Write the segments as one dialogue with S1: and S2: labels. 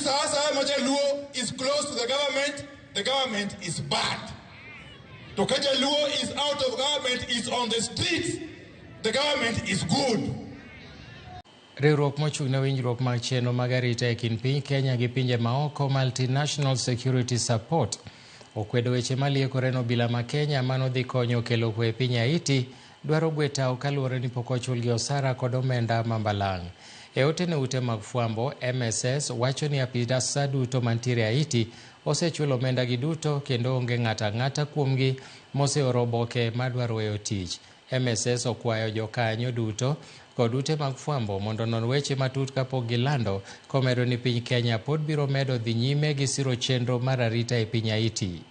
S1: Sasa Majaluo is close to the government is bad. To Kajaluo is out of government, is on the streets, the government is good.
S2: Riwruok mochung' ne winjruok mag chenro mag arita e kind piny Kenya gi pinje maoko Multinational Security Support okwedo weche maliekore ni obila ma Kenya manodhi konyo kelo kwe e piny Haiti dwaro gwe tao kaluwore ni pok ochulgi osara kod omenda mambalang'. E ote ne ute mag fwambo, MSS wacho ni apisa duto mantiere Haiti osechulo omenda gi duto kendo onge ng'ata ng'ata kuomgi moseoro oboke madwaro weyo tich. MSS okwayo jokanyo duto kod ute mag fwambo mondo non weche matut kapok gilando komedo ni piny Kenya pod biro medo dhi nyime gi siro chenro mar arita e piny Haiti.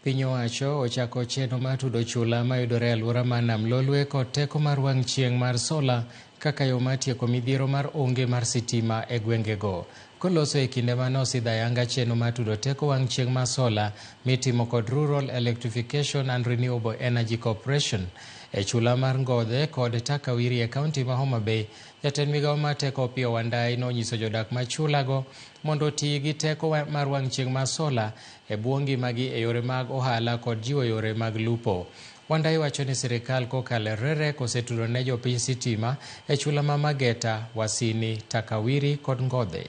S2: Piny owacho ochako chenro mar tudo chula mayudore e alwora mar Nam Lolwe kod teko mar wang' chieng' mar sola kaka yo mar tieko midhiero mar onge mar sitima e gwengego. Koloso e kinde mane osidho ayanga chenro mar tudo teko wang' chieng' mar sola mitimo kod Rural Electrification and Renewable Energy Corporation e chula mar Ngodhe kod Takawiri e kaunti ma Homa Bay, jatend migawo mar teko Opiyo Wandayi nonyiso jodak ma chulago mondo oti gi teko mar wang' chieng' mar sola e bwo ngimagi e yore mag ohala kod jiwo yore mag lupo. Wandayi wacho ni sirikal kokalo e REREC osetudo ne jopiny sitima e chula ma Mageta, Wasini, Takawiri kod Ngodhe.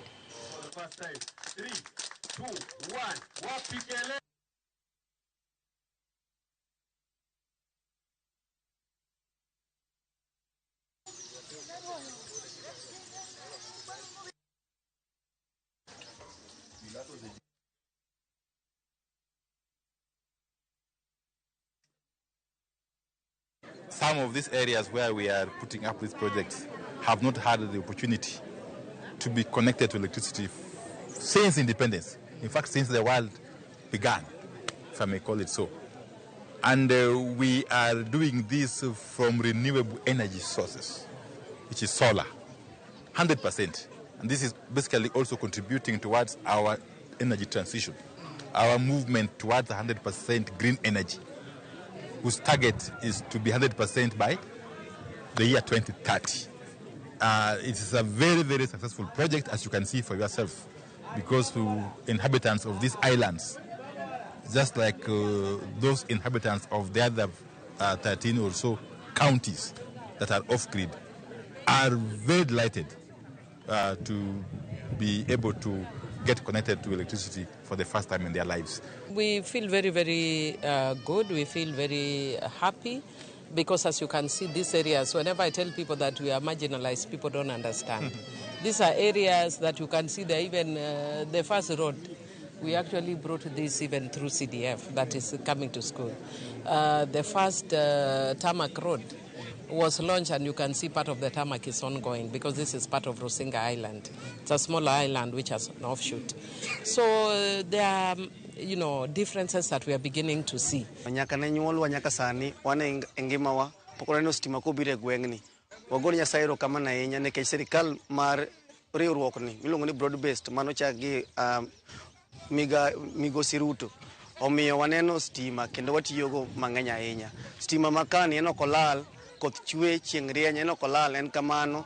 S3: Some of these areas where we are putting up these projects have not had the opportunity to be connected to electricity since independence. In fact, since the world began, if I may call it so. And we are doing this from renewable energy sources, which is solar, 100%. And this is basically also contributing towards our energy transition, our movement towards 100% green energy, whose target is to be 100% by the year 2030. It is a very, very successful project, as you can see for yourself, because inhabitants of these islands, just like those inhabitants of the other 13 or so counties that are off-grid, are very delighted to be able to get connected to electricity for the first time in their lives.
S4: We feel very, very good. We feel very happy because, as you can see, these areas, whenever I tell people that we are marginalized, people don't understand. These are areas that you can see there, even the first road. We actually brought this even through CDF, that is coming to school. The first tarmac road was launched, and you can see part of the tarmac is ongoing because this is part of Rusinga Island. It's a smaller island which has an offshoot. So there are, differences that we are beginning to see.
S5: Nyaka ne nyuolwa nyaka sani wan e ngimawa pok waneno stima kobiro e gweng'ni. Wagolo Nyasaye erokamano ahinya nikech sirikal mar riwruokni miluongo ni broad based mano chak gi Migosi Ruto omiyo waneno stima kendo watiyogo mang'eny ahinya. Stima makani en ok olal, koth chwe, chieng' rieny, en ok olal, en kamano.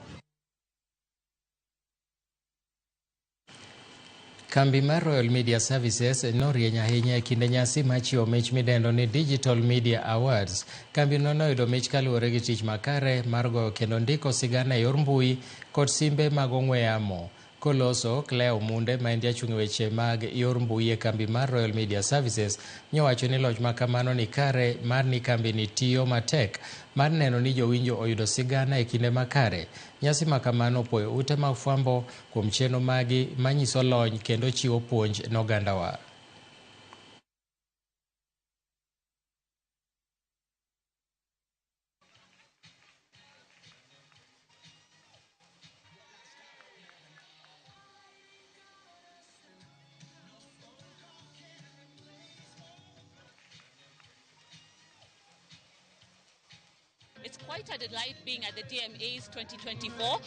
S2: Kambi mar Royal Media Services norieny ahinya e kinde nyasi mar chiwo mich midendo ni Digital Media Awards. Kambi no noyudo mich kaluwore gi tich makare mar goyo kendo ndiko sigana e yor mbui kod simbe mag ong'we yamo. Koloso, Claire Omunde, ma en jachung' weche mag yor mbui e kambi mar Royal Media Services, nyowacho ni loch makamano ni kare mar ni kambi ni tiyo matek mar neno ni jowinjo oyudo sigana e kinde makare. Nyasi makamano opoyo ute mag fwambo kuom chenro magi manyiso lony kendo chiwo puonj ne ogandawa.
S6: It's quite a delight being at the DMA's 2024.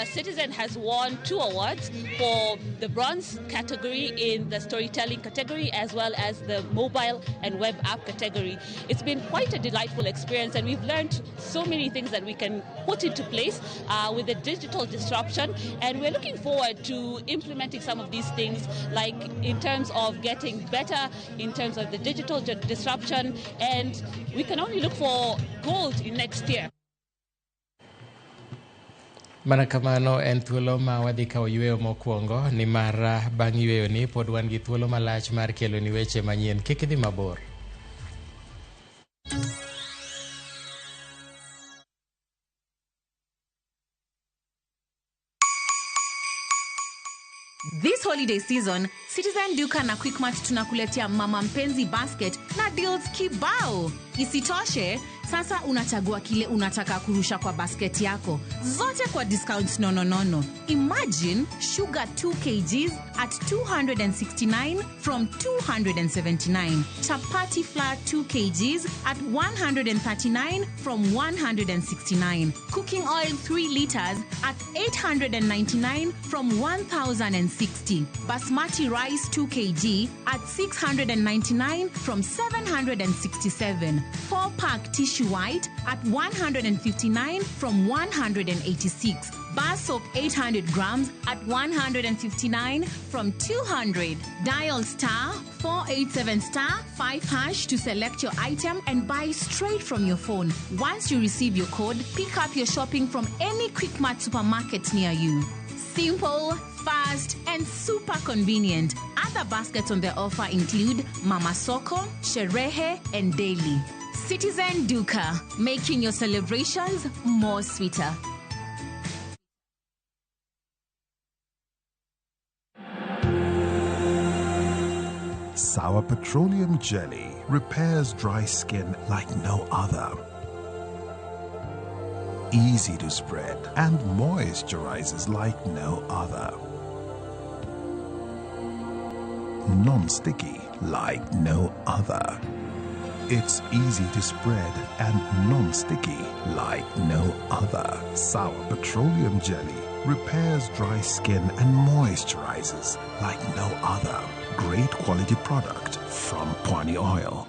S6: Citizen has won 2 awards for the bronze category in the storytelling category as well as the mobile and web app category. It's been quite a delightful experience, and we've learned so many things that we can put into place with the digital disruption, and we're looking forward to implementing some of these things, like in terms of getting better in terms of the digital disruption, and we can only look for gold in next year.
S2: Mana kamano en thuolo ma wadhi kawo yweyo mokwongo ni mar bang' yweyo ni pod wan gi thuolo malach mar kelo ni weche manyien. Kik idhi mabor.
S7: This holiday season, Citizen Duka na Quickmart tunakuletea mama mpenzi basket na deals kibao. Isitoshe, sasa unachagua kile unataka kurusha kwa basket yako. Zote kwa discounts nononono. Imagine sugar 2 kgs at 269 from 279. Chapati flour 2 kgs at 139 from 169. Cooking oil 3 liters at 899 from 1060. Basmati rice 2 kg at 699 from 767. 4-pack tissue white at 159 from 186. Bar soap 800 grams at 159 from 200. Dial star 487 star 5 hash to select your item and buy straight from your phone. Once you receive your code, pick up your shopping from any Quickmart supermarket near you. Simple, fast, and super convenient. Other baskets on their offer include Mama Soko, Sherehe, and Daily. Citizen Duka, making your celebrations more sweeter.
S8: Sour petroleum jelly repairs dry skin like no other. Easy to spread and moisturizes like no other. Non-sticky like no other. It's easy to spread and non-sticky like no other. Sour petroleum jelly repairs dry skin and moisturizes like no other. Great quality product from Pwani Oil.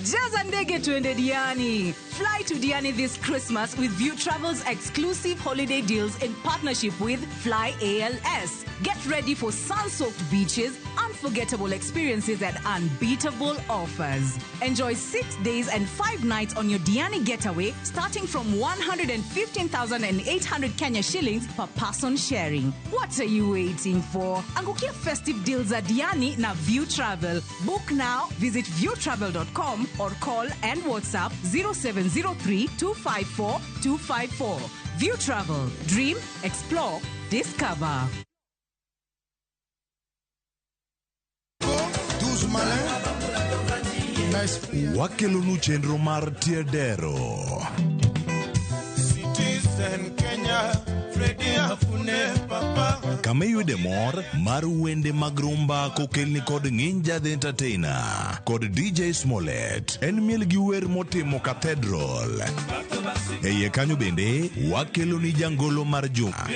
S9: Jaza ndege tuende Diani. Fly to Diani this Christmas with View Travel's exclusive holiday deals in partnership with Fly ALS. Get ready for sun-soaked beaches, unforgettable experiences, and unbeatable offers. Enjoy 6 days and 5 nights on your Diani getaway, starting from 115,800 Kenya shillings per person sharing. What are you waiting for? Angukia festive deals at Diani na View Travel. Book now. Visit viewtravel.com or call and WhatsApp 0703 254 254. View Travel. Dream, explore, discover.
S10: Wakelonu chenro mar tiedero.
S1: Citizen Kenya, Freddy Afune Papa.
S10: Kameyude mor mar wende mag rumba kokelni kod Ninja the Entertainer kod DJ Smollett. En miel gi wer motimo Cathedral. Eye kanyo bende wakeloni jangolo mar juma.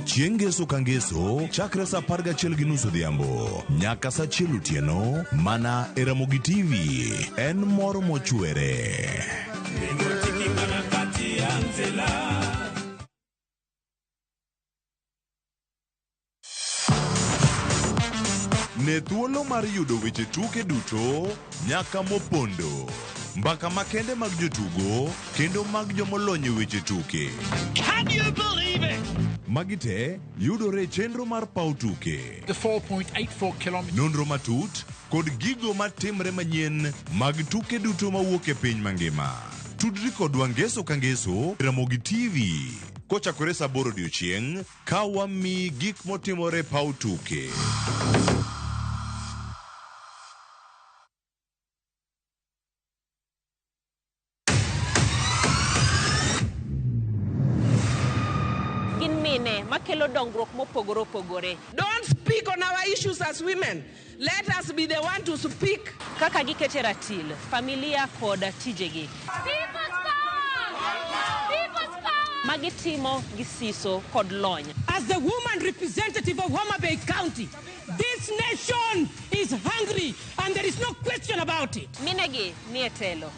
S10: Chieng' ngeso ka ngeso chakre sa 11:30 odhiambo nyaka sa 1 otieno mana e Ramogi TV. En mor mochwere. Ne thuolo mar yudo weche tuke duto nyaka mopondo. mbaka makende mag jotugo kendo mag jomolony weche tuke.
S11: Can you believe it?
S10: Magi te yudore chenro mar paw tuke.
S11: The 4.84 kilometers.
S10: Nonro matut kod gigo matimre manyien mag tuke duto mawuok e piny mangima. Tudri kodwa ngeso ka ngeso Ramogi TV. Kochakore saa 8 odiechieng' ka wami gik motimore paw tuke.
S4: Makelo dongruok mopogore opogore.
S12: Don't speak on our issues as women. Let us be the one to speak.
S4: Kaka gikete ratil, familia kod tijegi.
S6: People's power! People's power!
S4: Magitimo gisiso kod lony.
S12: As the woman representative of Homa Bay County, this nation is hungry and there is no question about it.
S4: Minegi ni etelo.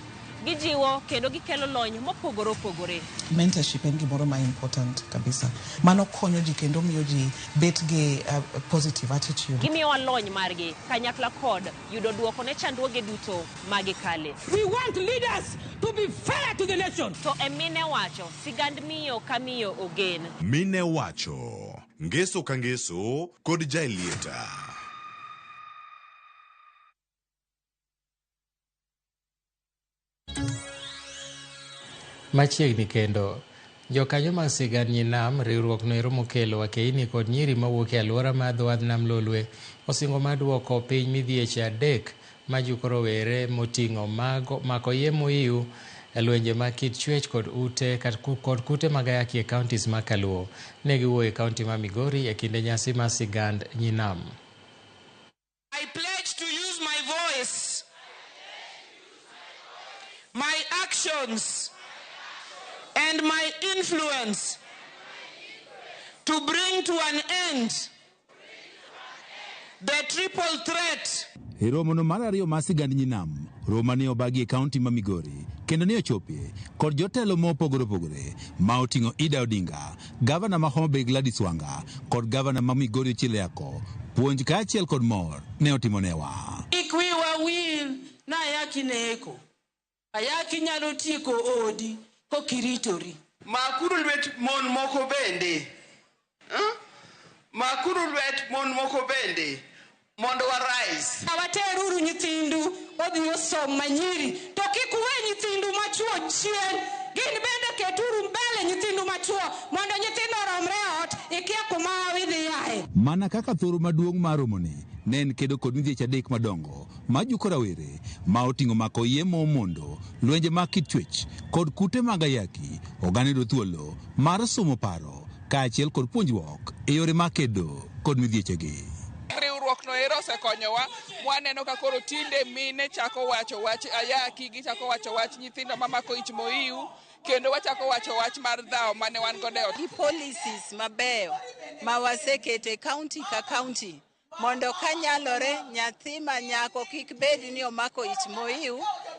S4: Gijiwo kendo gikelo lony mopogore opogore.
S13: Mentorship en gimoro ma important kabisa. Mano konyo ji kendo miyo ji bet gi positive attitude.
S4: Gimiyo lony margi kanyakla kod yudo duoko ne chandruoge duto magikale.
S12: We want leaders to be fair to the nation.
S4: To emine wacho sigand miyo kamiyo ogen.
S10: Mine wacho ngeso ka ngeso kod jailieta.
S2: Machiegni kendo jokanyo mag sigand Nyinam riwruok no romo kelo wakeini kod nyiri mawuok e alwora ma dho nam Lolwe osingo maduoko piny midhieche 3 majuko rowere moting'o mako yie moiw e lwenje mag kit chwech kod kute mag ayaki e counties ma Kaluo. Ne giwuoyo e kaunti ma Migori e kinde nyasi mar sigand Nyinam.
S12: I pledge to use my voice, my actions, and my influence to bring to an end the triple threat.
S14: E romo no mar ariyo mar sigand Nyinam, romo ne obagi e kaunti ma Migori, kendo ne ochopie kod jotelo mopogore opogore ma oting'o Ida Odinga, gavana ma Homa Bay Gladys Wanga, kod gavana ma Migori Ochilo Yako. Puonj kaachiel kod mor ne otimonewa.
S12: Ikwiwa wil na ayaki neko. Ayaki nyalo tieko odi kokiritori.
S15: Makuru lwet mon moko bende. Makuru lwet mon moko bende. Mondo warais.
S12: Awateruru nyithindu odhi osom manyiri. To kik uwe nyithindu machuo chien. Gin bende keturu mbele nyithindu machuo mondo nyithindo romre ot ikia kuma widhi yae.
S14: Mana kaka thoro maduong' mar romoni ne en kedo kod midhieche 3 madongo majuko rawere ma oting'o mako yie momondo, lwenje mag kit chwech kod kute mag ayaki. Oganda yudo thuolo mar somo paro kaachiel kod puonjruok e yore mag kedo kod midhiechegi.
S16: Riwruok no ero osekonyowa, mwaneno ka koro tinde mine chako wacho wach ayaki, gichako wacho wach nyithindo mamako ich moiw, kendo wachako wacho wach mar dhao mane wan godo e ot.
S17: Gi policies mabeyo ma wasekete county ka county mondo kanyalore nyathi ma nyako kik bed ni omako ich moiw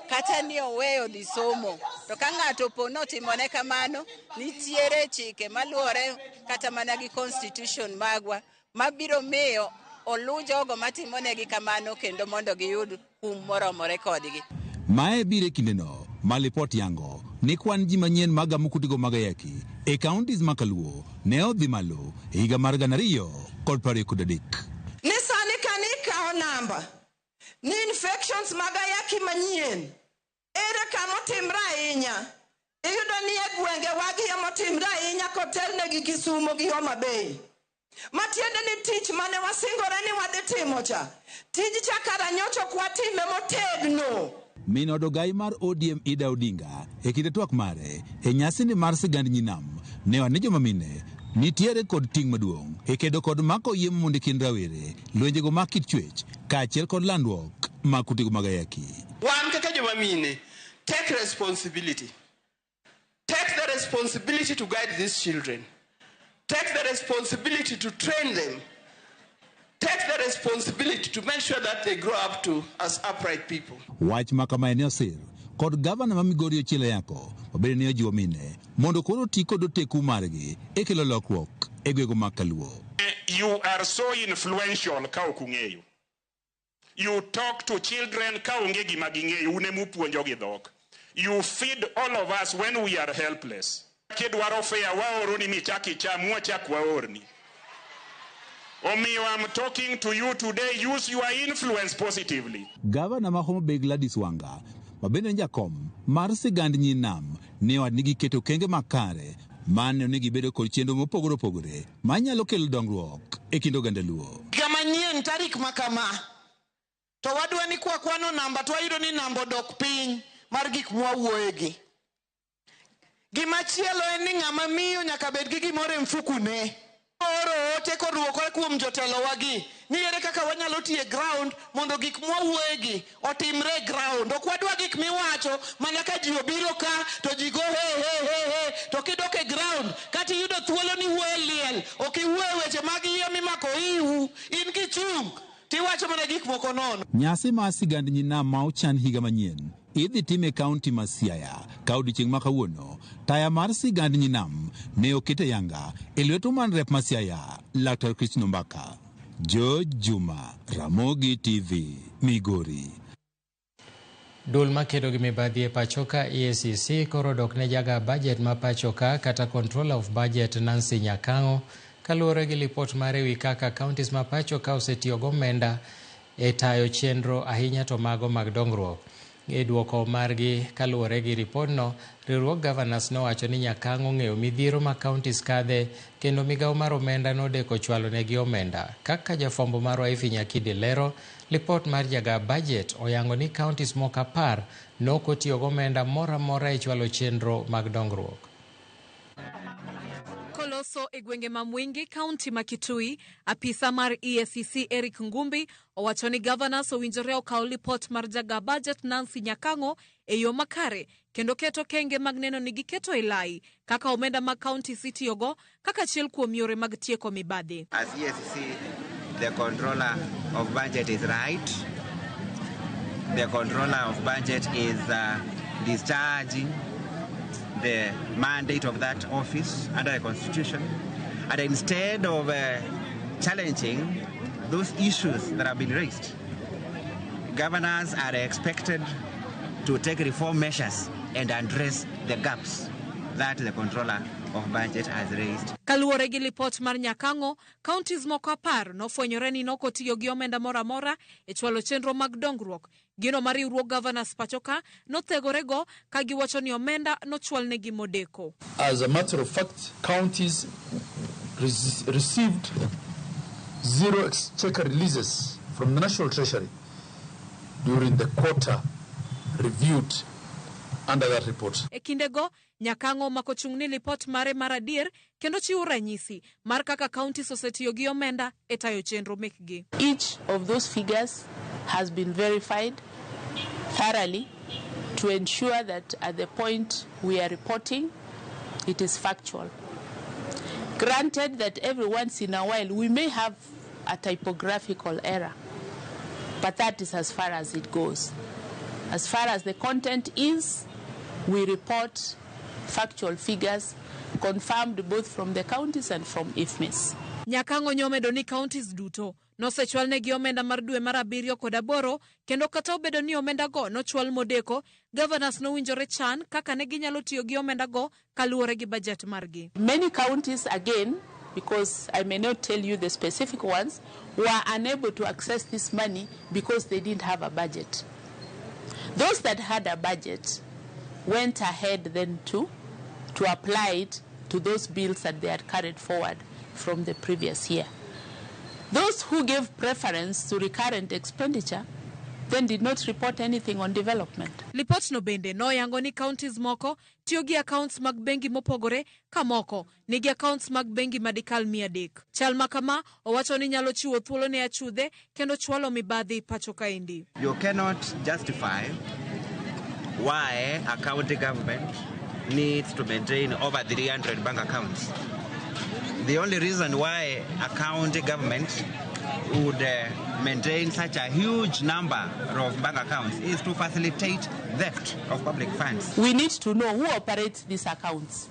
S17: kata ni oweyo dhi somo. To ka ng'ato po notimone kamano, nitiere chike maluwore kata mana gi constitution magwa mabiro miyo olu jogo matimonegi kamano kendo mondo giyud kum moromore kodgi.
S14: Mae bire kindeno ma lipot yango ni kwan ji manyien mag amukutigo mag ayaki e counties ma Kaluo ne odhi malo e higa mar 2023.
S12: Ni sani kani kao namba ni infections mag ayaki manyien ere kama otimre ahinya. Iyudo ni e gwenge wagi emotimre ahinya kotelnegi Kisumu gi Homa Bay. Matiende ni tich mane wasingore ni wadhi timo cha, tij chakara nyocho kwa time motegno.
S14: Min odogai mar ODM Ida Odinga e kinde twak mare e nyasi ni mar sigand Nyinam ne wane joma mine nitiere kod ting' maduong' e kedo kod mako yie mondo kind rawere, lwenjego mag kit chwech kaachiel kod landruok mag kutego mag ayaki.
S15: Wan kaka joma mine, take responsibility. Take the responsibility to guide these children. Take the responsibility to train them. Take the responsibility to make sure that they grow up to as upright people.
S14: Wach makama ene osir kod gavana ma Migori Ochilo Yako obede ne ojiwo mine mondo koro ti kod oteku margi e kelo lokruok e gwego mag Kaluo.
S18: You are so influential ka ok ung'eyo. You talk to children kaonge gima ging'eyo, unemu puonjo gi dhok. You feed all of us when we are helpless. Kidwaro fea waoro ni michaki cham wachak waorni. Omiyo, I'm talking to you today. Use your influence positively.
S14: Gavana ma Homa Bay Gladys Wanga, mabende jakom mar sigand nyinam, ne wadni giketo kenge makare mane ne gibedo kod chenro mopogore opogore manyalo kelo dongruok e kind oganda Luo.
S12: Gamanyien tarik makama. To wadwa ni kwa kwano namba to ayudo ni namba dok piny mar gik mwawuoyegi. Gimachielo en ni ng'ama miyo nyaka bed gi gimoro e mfukune. Oro ote koruoko kuom jotelo wagi. Ni ere kaka wanyalo tie ground mondo gik mwawuoyegi otimre ground. Ok wadwa gik miwacho mana ka ji obiro ka to ji go he to kidoke ground kati yudo thuolo ni wuoyo liel. Ok iwuoyo weche mag yie mimako iu in kichung. Tiwacho mana gik moko nono.
S14: Nyasi mar sigand nyinam ma ochan higa manyien idhi time kaunti ma Siaya ka odiechieng' ma kawuono. Taya mar sigand nyinam ne okete yanga e lweto man rep ma Siaya, Laktar Christine Mbaka. George Juma, Ramogi TV, Migori.
S2: Dul makedo gi mibadhi e pachoka EACC koro dok ne jaga budget ma pachoka kata Controller of Budget Nancy Nyakango kaluwore gi lipot mare wi kaka counties ma pachoka osetiyo gomenda e tayo chenro ahinya to mago mag dongruok. E duoko margi kaluwore gi ripodno, riwruog governors nowacho ni Nyakango ng'eyo midhiero ma counties kadhe kendo migawo mar omenda nodeko chwalo negi omenda. Kaka jafwambo marwa Ifi Nyakidi lero, lipot mar jaga budget oyango ni counties moko 10 nokotiyo gomenda mora mora e chwalo chenro mag dongruok.
S9: Koloso e gwenge ma Mwingi, kaunti ma Kitui, apisa mar EACC Eric Ngumbi owacho ni governors owinjore okaw lipot mar jaga budget Nancy Nyakango e yo makare kendo keto kenge mag neno ni giketo e lai kaka omenda mag county itiyogo kaka achiel kuom yore mag tieko mibadhi.
S19: As EACC, the controller of budget is right. The controller of budget is discharging the mandate of that office under the Constitution, and instead of challenging those issues that have been raised, governors are expected to take reform measures and address the gaps that the controller of budget has raised.
S9: Kaluwore gi lipot mar Nyakango, counties moko 10 nofwenyore ni nokotiyo gi omenda mora mora e chwalo chenro mag dongruok. Gino mar riwruog governors pachoka nothegorego ka giwacho ni omenda nochwal negi modeko.
S20: As a matter of fact, counties received 0 exchequer releases from the National Treasury during the quarter reviewed under that report.
S9: E kindego, Nyakango makochung ni lipot mare maradier kendo chiwo ranyisi mar kaka counties osetiyo gi omenda e tayo chenro mekgi.
S21: Each of those figures has been verified thoroughly to ensure that at the point we are reporting, it is factual. Granted that every once in a while we may have a typographical error, but that is as far as it goes. As far as the content is, we report factual figures confirmed both from the counties and from IFMIS.
S9: Nyakango nyomedo ni counties duto nosechwal negi omenda mar dwe mar 7 kod 8 kendo kata obedo ni omenda go nochwal modeko, governors nowinjore chan kaka ne ginyalo tiyo gi omenda go kaluwore gi budget margi.
S21: Many counties, again, because I may not tell you the specific ones, were unable to access this money because they didn't have a budget. Those that had a budget went ahead then to apply it to those bills that they had carried forward from the previous year. Those who gave preference to recurrent expenditure then did not report anything on development.
S9: Lipot no bende noyango ni counties moko tiyo gi accounts mag bengi mopogore ka moko nigi accounts mag bengi madikal 300. Chal makama owacho ni nyalo chiwo thuolo ne achudhe kendo chwalo mibadhi pachoka indi.
S19: You cannot justify why a county government needs to maintain over 300 bank accounts. The only reason why a county government would maintain such a huge number of bank accounts is to facilitate theft of public funds.
S21: We need to know who operates these accounts.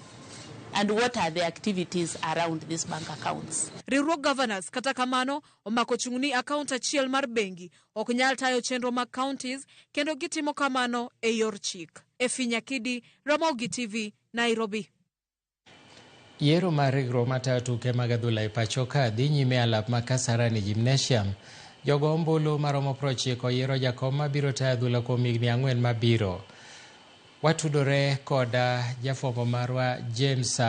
S21: and what are the activities around these bank accounts.
S3: Riwruok governors kata kamano omako chungni account achiel mar bengi ok nyal tayo chenro mag counties kendo gitimo kamano e yor chik. Efinya Kidi, Ramogi TV, Nairobi.
S2: Yiero mar riwruok matayo tuke mag adhula e pacho ka dhi nyime alap ma Kasarani Gymnasium. Jogo ombulu maromo 90 yiero jakom mabiro tayo adhula kuom higni 4 mabiro. Watudore koda jafwambo marwa James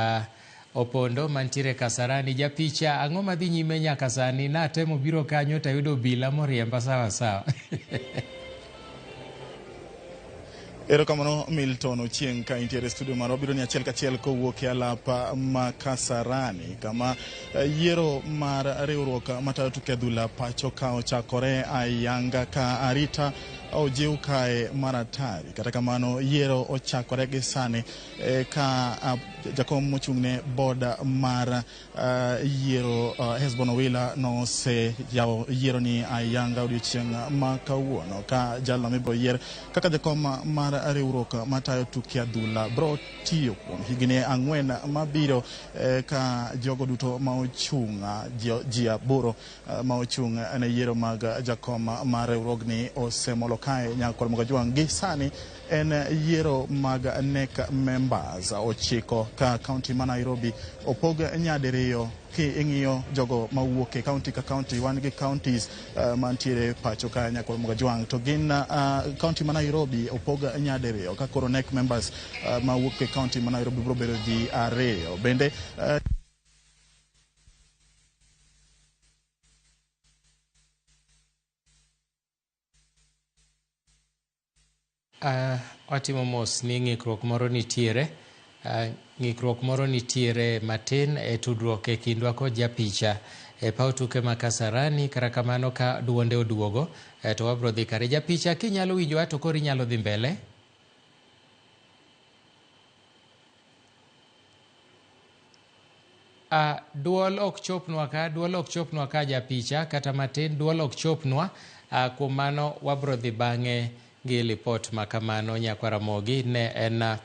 S2: Opondo mantiere Kasarani. Japicha, ang'o madhi nyime nyaka sani? Natemo biro kanyo tayudo bila moriemba sawa sawa.
S22: Erokamano Milton Ochieng ka intiere studio mar obiro ni achiel kachiel kowuok e alap ma Kasarani kama yiero mar riwruok matayo tuke adhula pacho ka ochakore ayanga ka arita ojiw kae maratari. Kata kamano yiero ochakore gi sani ka jakom mochung'ne board mar yiero Hesbon Owila no se yawo yiero ni ayanga odiochieng' ma kawuono ka jalno mibro yier kaka jakom mar riwruok matayo tuke adhula bro tiyo kuom higni 4 mabiro ka jogo duto ma ochung' ji 8 ma ochung' ne yiero mag jakom mar riwruogni osemolo kae nyakor Mogajwang gi sani en yiero mag NEC members 9 ka county ma Nairobi opog nyadiriyo ki ing'iyo jogo mawuok e county ka county. Wan gi counties mantiere pacho ka nyakor Mogajwang to gin county ma Nairobi opog nyadiriyo ka koro NEC members mawuok e county ma Nairobi bro bedo ji 2 bende
S2: Watimo mos ni ng'ikruok moro nitiere matin e tudruok e kindwa kod japicha e paw tuke ma Kasarani. Kata kamano ka duonde oduogo to wabro dhi kare. Japicha kinyalo winjowa to koro inyalo dhi mbele. Duol ok chopnwa ka japicha kata matin, duol ok chopnwa. Kuom mano wabro dhi bang'e gi lipot makamano. Nyakwara Mogi ne en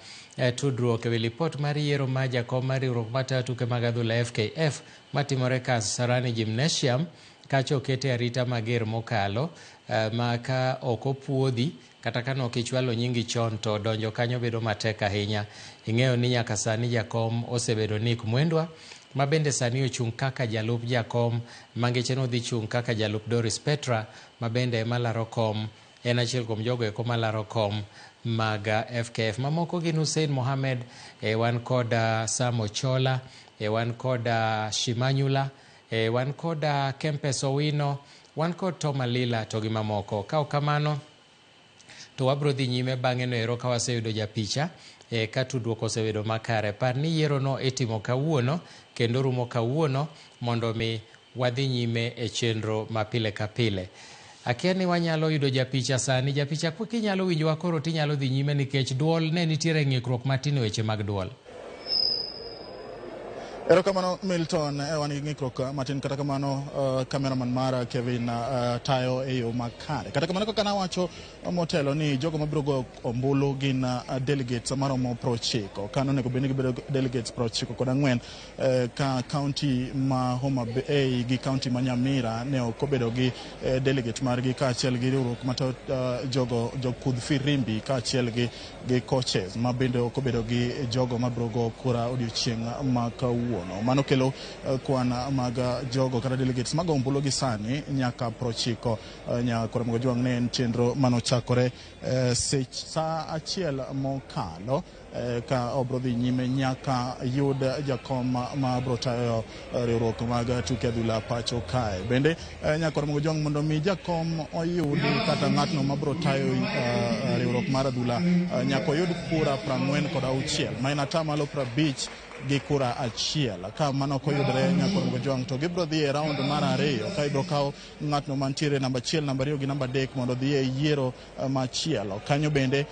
S2: tudruok e lipot mar yiero ma jakom mar riwruok matayo tuke mag adhula FKF matimore Kasarani Gymnasium kacha okete arita mager mokalo ma ka ok opuodhi kata ka ok ichwalo nyingi chon to donjo kanyo bedo matek ahinya. Ing'eyo ni nyaka sani jakom osebedo Nick Mwendwa ma bende sani ochung' kaka jalup jakom, mangeche no dhi chung' kaka jalup Doris Petra ma bende malaro kom. En achiel kuom jogo eko malaro kom mag FKF. Mamoko gin Hussein Mohamed, wan kod Sam Ochola, wan kod Shimanyula, wan kod Kempes Owino, wan kod Tom Alila to gi mamoko. Ka kamano to wabro dhi nyime bang'e no ero ka waseyudo japicha ka tudruok osebedo makare. Par ni yiero no itimo kawuono kendo rumo kawuono mondo mi wadhi nyime e chenro mapile ka pile. Akia ni wanyalo yudo japicha sani. Japicha kwa kinyalo winjowa koro tinyalo dhi nyime nikech duol ne nitiere ng'ikruok matin e weche mag duol.
S22: Erokamano Milton, wan gi ng'ikruok matin kata kamano cameraman mara Kevin tayo e yo makare. Kata kamano kaka nawacho motelo ni jogo mabiro go ombulu gin delegates maromo 90. Kano nego bende gibedo delegates 94 ka county ma Homa Bay gi county ma Nyamira ne ok obedo gi delegate margi ka achiel gi riwruok matayo jokudh firimbi ka achiel gi coaches ma bende ok obedo gi jogo mabiro go kura odiochieng' ma kawuono. Mano kelo kwan mag jogo kata delegates mag ombulu gi sani nyaka 90. Nyakor Mogajwang ne en chenro manochakore sa achiel mokalo ka obro dhi nyime nyaka yud jakom ma bro tayo riwruok mag tuke adhula pacho kae. Bende Nyakor Mogajwang mondo mi jakom oyud kata ng'atno ma bro tayo riwruok mar adhula nyaka oyud kura 46 ma en atamalo 50 gi kura achiel. Ka mano koyudre Nyakor Mogajwang to gibro dhi e round mar 2 ka ibro kawo ng'atno mantiere namba 1, namba 2 gi namba 3 mondo dhi e yiero machielo. Kanyo bende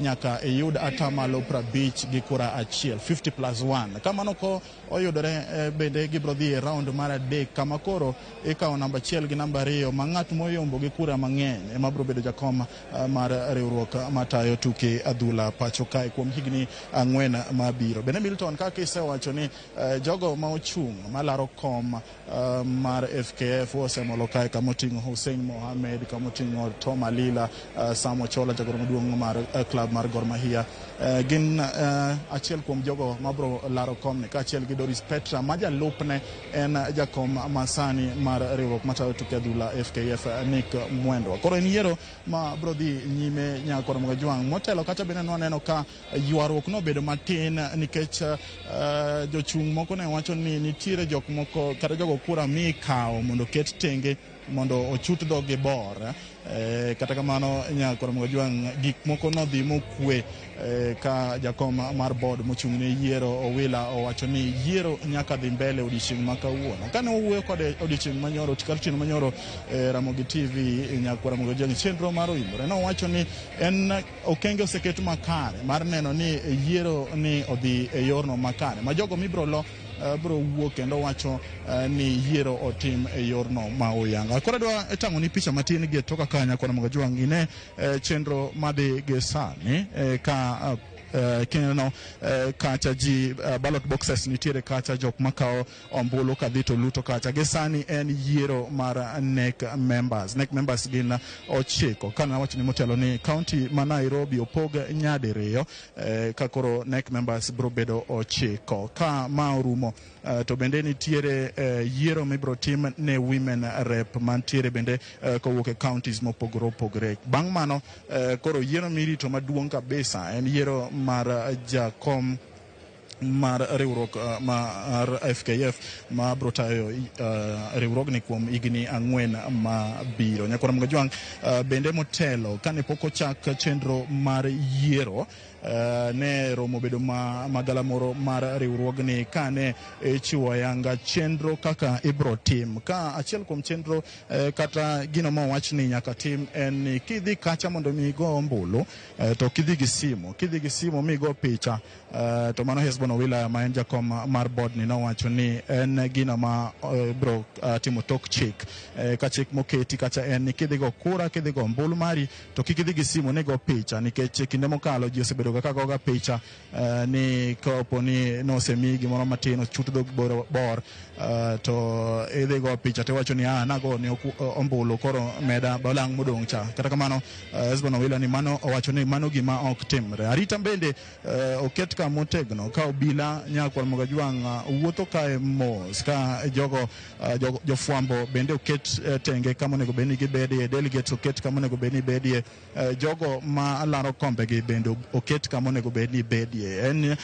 S22: nyaka yud atamalo 50 gi kura achiel, 50+1. Ka mano ko oyudre bende gibro dhi e round mar 3 kama koro ikawo namba 1 gi namba 2 ma ng'at moyombo gi kura mang'eny ema bro bedo jakom mar riwruok matayo tuke adhula pacho kae kuom higni 4 mabiro. Bende Milton ka kaka isewacho ni jogo ma ochung' malaro kom mar FKF osemolo kae kama oting'o Hussein Mohamed, kama oting'o Tom Alila, Sam Ochola jagoro maduong' mar club mar Gor Mahia. Gin achiel kuom jogo mabro laro kom ne kaachiel gi Doris Petra ma jalupne en jakom masani mar riwruok matayo tuke adhula FKF Nick Mwendwa. Koro en yiero ma bro dhi nyime nyaka Ramogi Ojwang'. Motelo kata bende waneno ka ywaruok no bedo matin nikech jochung' moko ne wacho ni nitiere jok moko kata jogo kura mi kawo mondo ket tenge mondo ochut dhogi bor. Kata kamano nyaka Ramogi Ojwang' gik moko nodhi mokwe ka jakom mar board mochung' ne yiero Owila owacho ni yiero nyaka dhi mbele odiochieng' ma kawuono. Kane owuoyo kod odiochieng' manyoro tikartin manyoro Ramogi TV nyaka Ramogi Ojwang' chenro mar oimore nowacho ni en okenge oseket makare mar neno ni yiero ni odhi e yorno makare ma jogo mibro lo bro wuok kendo wacho ni yiero otim e yorno ma oyanga. Koro dwa tang'o ni picha matin gi toka kanya kwa Ramogi Ojwang' ine chenro madhi gi sani ka kineno kacha ji ballot boxes nitiere kacha jok makao ombulu kadhi to luto kacha. Gesani en yiero mar NEC members. NEC members gin 9 kana wacho ni motelo ni county ma Nairobi opog nyadiriyo ka koro NEC members bro bedo 9 ka ma orumo. To bende nitiere yiero mibro tim ne women rep mantiere bende kowuok e counties mopogore opogore. Bang' mano koro yiero mirito maduong' kabisa en yiero mar jakom mar riwruok mar FKF ma bro tayo riwruogni kuom higni 4 ma biro. Nyaka Ramogi Ojwang' bende motelo kane pok ochak chenro mar yiero ne romo bedo magala moro mar riwruogni kane chiwo yanga chenro kaka ibro tim ka achiel kuom chenro kata gino ma wach ni nyaka tim en ni kidhi kacha mondo mi go ombulu to kidhi gi simo mi go picha to mano Hesbon Owila ma en jakom mar board ni nowacho ni en gino ma bro timo tok chik ka chik moketi kacha en ni kidhi go kura kidhi go ombulu mari to kidhi gi simo ne go picha nikech kinde mokalo ji osebedo kaka goga picha ni kopo ni no semi gimoro matin ochut dog bor to idhi go picha to wacho ni nago ni ombulu koro meda balang' modong' cha. Kata kamano Hesbon Owila ni mano owacho ni mano gima ok timre. Arita bende oket ka motegno ka obila nyaka Ramogi Ojwang' wuotho kae mos ka jofwambo bende oket tenge kama onego bedni gibedie, delegates oket kama onego bedni bedie, jogo ma laro kombe gi bende oket kama onego bedni bedie. En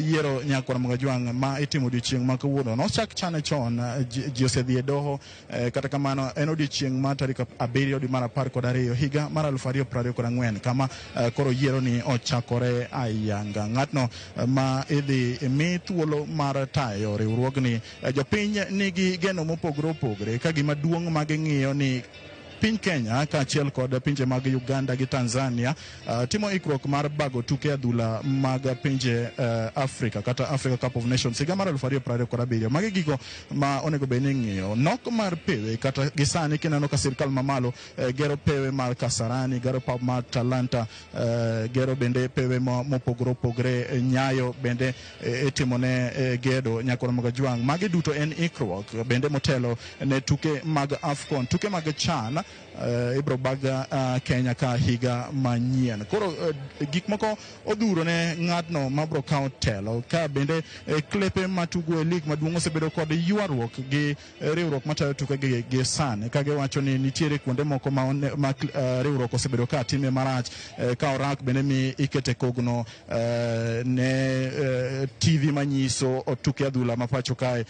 S22: yiero nyaka Ramogi Ojwang' ma itimo odiochieng' ma kawuono nochak chane chon ji osedhi e doho kata kamano en odiochieng' ma tarik 7 dwe mar 12 higa mar 2024 kama koro yiero ni ochakore ayanga. Ng'atno ma idhi mi thuolo mar tayo riwruogni jopiny nigi geno mopogore opogore ka gima duong' ma ging'iyo ni piny Kenya kaachiel kod pinje mag Uganda gi Tanzania timo ikruok mar bago tuke adhula mag pinje Africa kata Africa Cup of Nations higa mar 2027. Magi gigo ma onego bed ni ng'iyo. Nok mar pewe kata gisani kineno ka sirkal mamalo gero pewe mar Kasarani, gero pap mar Talanta, gero bende pewe mopogore opogore, Nyayo bende itimone gedo nyaka Ramogi Ojwang'. Magi duto en ikruok bende motelo ne tuke mag AFCON, tuke mag CHAN ibro baga Kenya ka higa manyien. Koro gik moko odhuro ne ng'atno mabro kawo telo ka bende klepe matugo e lig maduong' osebedo kod ywaruok gi riwruok matayo tuke gi sani ka giwacho ni nitiere kuonde moko ma riwruok osebedo ka time marach ka orak bende mi ikete kogno ne TV manyiso tuke adhula ma pacho kae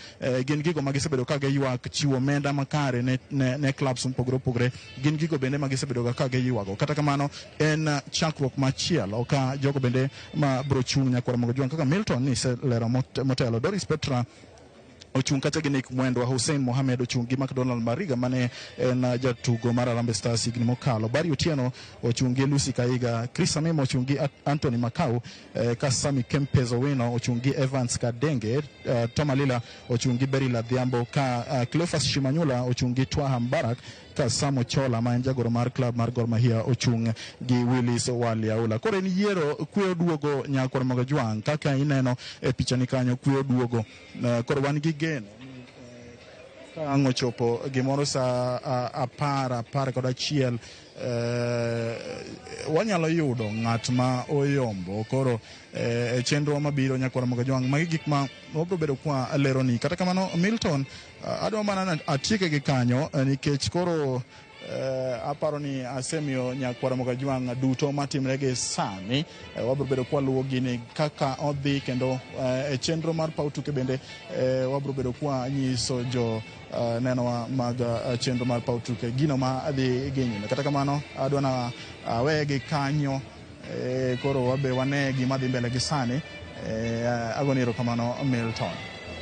S22: gin gigo magisebedo ka giywak chiwo omenda makare ne clubs mopogore opogore gin gigo bende magisebedo ka giywago. Kata kamano en chakruok machielo ka jogo bende ma bro chung' nyaka Ramogi Ojwang' kaka Milton ni selero motelo. Doris Petra ochung' kacha gi Nick Mwendwa, Hussein Mohamed ochung' gi McDonald Mariga mane en jatugo mar Harambee Stars higni mokalo, Barry Otieno ochung' gi Lucy Kaiga, Chris Amimo ochung' gi Anthony Makau, Kasami Kempezo Wino ochung' gi Evans Kadenge, Toma Lila ochung' gi Berry Ladhiambo, ka Cleophas Shimanyula ochung' gi Twaha Mbarak, ka Samo Chola ma en jagoro mar club mar Gor Mahia ochung' gi Willis Waliaula. Koro en yiero kuyo duogo Nyakwar Magajwang' kaka ineno e pichani kanyo, kuyo duogo. Koro wan gi geno ka ang' ochopo gimoro sa 11 wanyalo yudo ng'at ma oyombo. Koro chenro mabiro Nyakwar Magajwang' magi gik ma wabro bedo kwa leroni. Kata kamano Milton, adwa mana atieke gi kanyo nikech koro aparo ni asemiyo Nyakwar Magajwang' duto matimre gi sani, wabro bedo kwa luwo gini kaka odhi, kendo e chenro mar paw tuke bende wabro bedo kwa nyiso jo neno mag chenro mar paw tuke gino ma adhi ginyime. Kata kamano adwa na awe gi kanyo, koro wabe wane gima dhi mbele gi sani. Agoni erokamano Milton.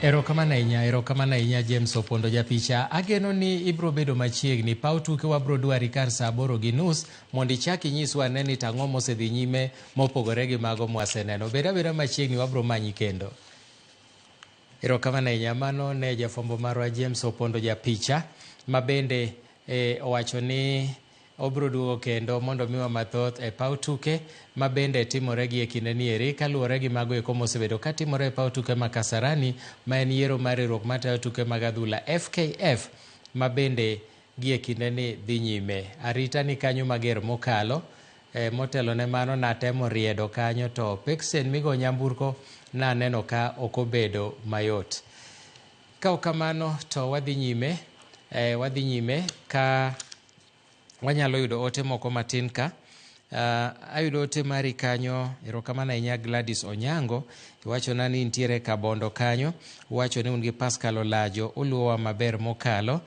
S2: Erokamano ahinya James Opondo japicha. Ageno ni ibro bedo machiegni paw tuke, wabro dwari kar saa 8:30 mondo ichak inyiswa ane ni tang'o mosedhi nyime mopogore gi mago mwaseneno. Beda machiegni, wabro manyi kendo. Erokamano ahinya. Mano ne jafwambo marwa James Opondo japicha, ma bende owacho ni obro duogo kendo mondo miwa mathoth e paw tuke ma bende timore gi e kinde ni eri, kaluwore gi mago eko mosebedo ka timore e paw tuke ma Kasarani, ma en yiero mar riwruok matayo tuke mag adhula FKF, ma bende gi e kinde ni dhi nyime. Arita ni kanyo mager mokalo, motelo ne mano natemo riedo kanyo, to peksen migo nyamburko na neno ka okobedo mayot. Ka kamano to wadhi nyime ka wanyalo yudo ote moko matin ka. Ayudo ote mari kanyo. Erokamano ahinya Gladys Onyango, iwacho na ni nitiere Kabondo kanyo, iwacho ni un gi Pascal Olajo, uluwa maber mokalo.